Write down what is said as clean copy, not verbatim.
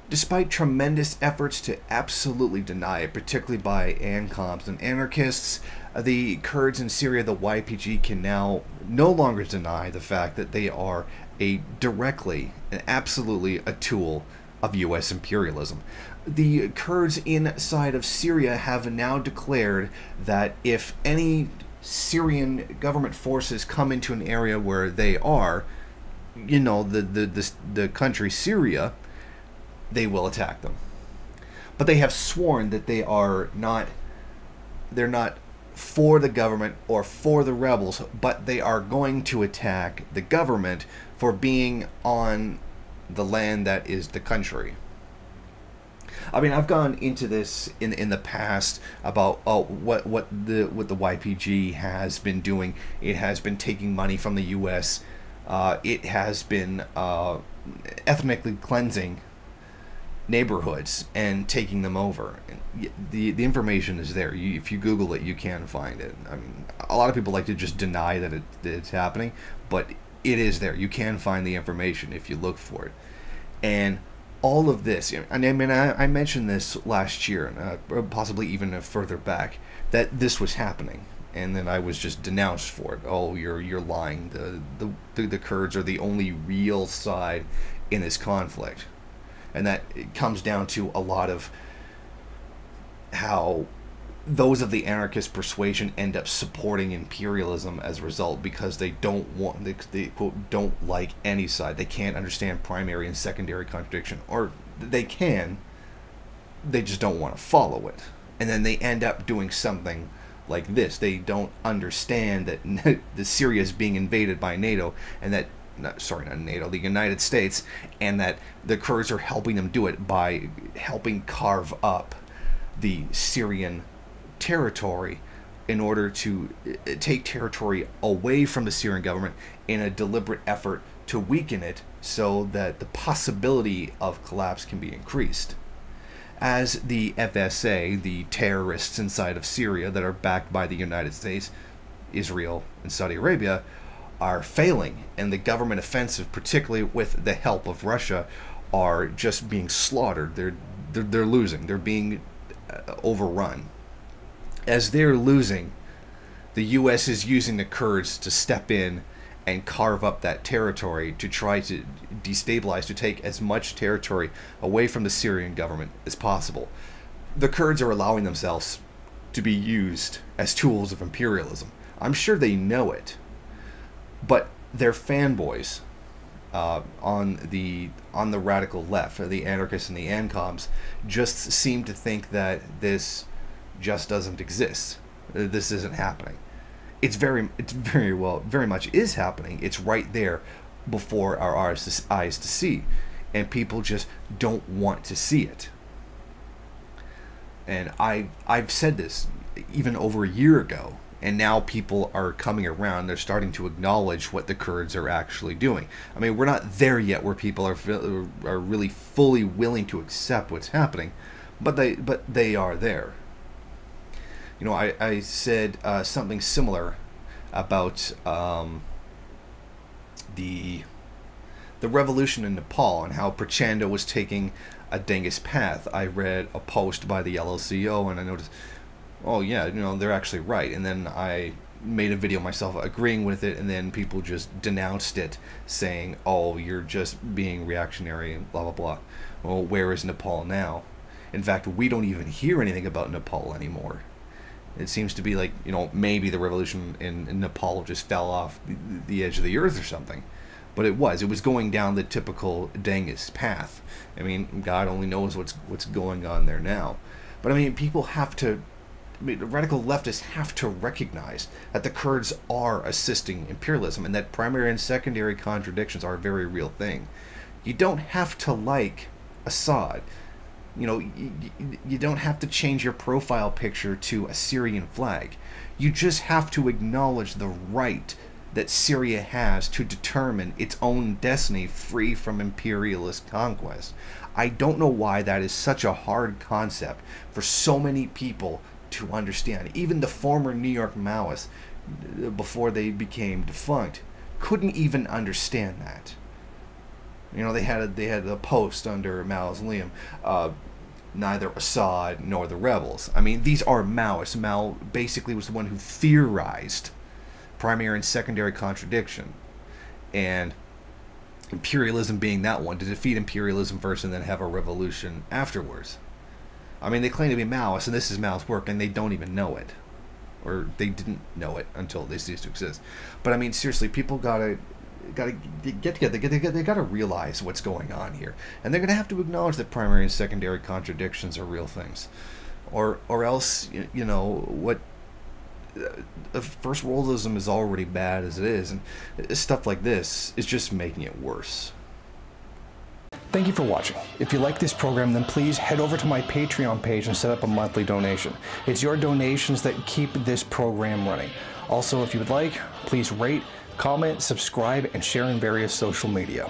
Despite tremendous efforts to absolutely deny it, particularly by ANCOMs and anarchists, the Kurds in Syria, the YPG, can now no longer deny the fact that they are directly and absolutely a tool of U.S. imperialism. The Kurds inside of Syria have now declared that if any Syrian government forces come into an area where they are, the country Syria, they will attack them. But they have sworn that they're not for the government or for the rebels, but they are going to attack the government for being on the land that is the country. I mean, I've gone into this in the past about what the YPG has been doing. It has been taking money from the U.S. It has been ethnically cleansing neighborhoods and taking them over. The information is there. If you Google it, you can find it. I mean, a lot of people like to just deny that it's happening, but it is there. You can find the information if you look for it. And all of this, and I mean, I mentioned this last year, possibly even further back, that this was happening, and then I was just denounced for it. Oh, you're lying. The Kurds are the only real side in this conflict. And that it comes down to a lot of how those of the anarchist persuasion end up supporting imperialism as a result, because they they quote don't like any side. They can't understand primary and secondary contradiction, or they just don't want to follow it. And then they end up doing something like this. They don't understand that the Syria is being invaded by NATO, and that not NATO, the United States, and that the Kurds are helping them do it by helping carve up the Syrian territory in order to take territory away from the Syrian government in a deliberate effort to weaken it so that the possibility of collapse can be increased. As the FSA, the terrorists inside of Syria that are backed by the United States, Israel, and Saudi Arabia, are failing, and the government offensive, particularly with the help of Russia, are just being slaughtered. They're losing. They're being overrun. As they're losing, the U.S. is using the Kurds to step in and carve up that territory to try to destabilize, to take as much territory away from the Syrian government as possible. The Kurds are allowing themselves to be used as tools of imperialism. I'm sure they know it. But their fanboys on the radical left, the anarchists and the ANCOMs, just seem to think that this just doesn't exist. This isn't happening. It's very much is happening. It's right there before our eyes to see, and people just don't want to see it. And I've said this even over a year ago. And now people are coming around. They're starting to acknowledge what the Kurds are actually doing. I mean, we're not there yet where people are really fully willing to accept what's happening, but they are there. You know, I said something similar about the revolution in Nepal and how Prachanda was taking a Genghis path. I read a post by the LLCO, and I noticed, oh yeah, they're actually right. And then I made a video myself agreeing with it, and then people just denounced it, saying, oh, you're just being reactionary and blah blah blah. Well, where is Nepal now? In fact, we don't even hear anything about Nepal anymore. It seems to be like, maybe the revolution in Nepal just fell off the edge of the earth or something. But it was going down the typical Genghis path. I mean, God only knows what's going on there now. But I mean, people have to, radical leftists have to recognize that the Kurds are assisting imperialism, and that primary and secondary contradictions are a very real thing. You don't have to like Assad. You don't have to change your profile picture to a Syrian flag. You just have to acknowledge the right that Syria has to determine its own destiny free from imperialist conquest. I don't know why that is such a hard concept for so many people to understand. Even the former New York Maoists, before they became defunct, couldn't even understand that. You know, they had a post under Mausoleum, neither Assad nor the rebels. I mean, these are Maoists. Mao basically was the one who theorized primary and secondary contradiction, and imperialism being that one, to defeat imperialism first and then have a revolution afterwards. I mean, they claim to be Maoists, and this is Mao's work, and they don't even know it. Or they didn't know it until they ceased to exist. But I mean, seriously, people gotta get together. They gotta realize what's going on here, and they're gonna have to acknowledge that primary and secondary contradictions are real things, or else you know what. First worldism is already bad as it is, and stuff like this is just making it worse. Thank you for watching. If you like this program, then please head over to my Patreon page and set up a monthly donation. It's your donations that keep this program running. Also, if you would like, please rate, comment, subscribe, and share in various social media.